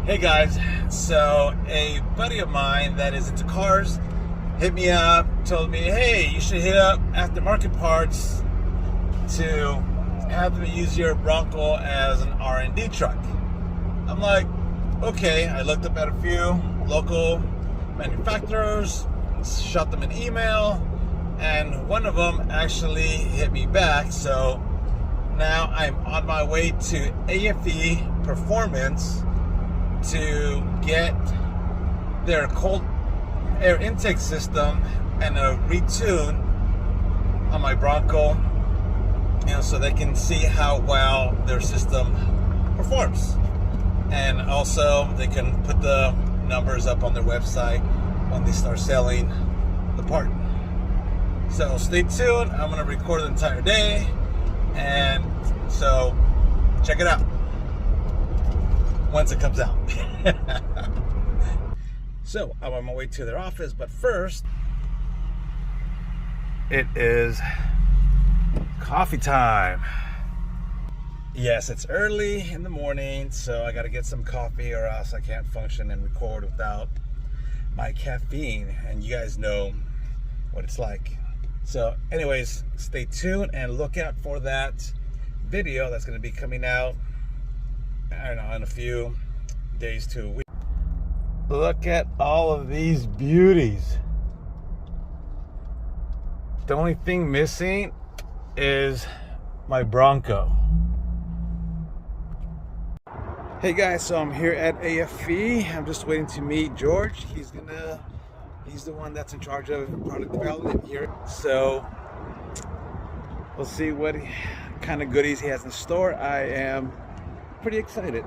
Hey guys, so a buddy of mine that is into cars hit me up, told me, hey, you should hit up Aftermarket Parts to have them use your Bronco as an R&D truck. I'm like, okay. I looked up at a few local manufacturers, shot them an email, and one of them actually hit me back. So now I'm on my way to AFE Performance to get their cold air intake system and a retune on my Bronco, so they can see how well their system performs, and also they can put the numbers up on their website when they start selling the part. So stay tuned. I'm going to record the entire day, and so check it out once it comes out. So I'm on my way to their office, but first it is coffee time. Yes, it's early in the morning, so I got to get some coffee or else I can't function and record without my caffeine, and you guys know what it's like. So anyways, stay tuned and look out for that video that's going to be coming out, I don't know, in a few days to a week. Look at all of these beauties. The only thing missing is my Bronco. Hey guys, so I'm here at AFE. I'm just waiting to meet George. He's the one that's in charge of product development here. So we'll see what kind of goodies he has in store. I am pretty excited.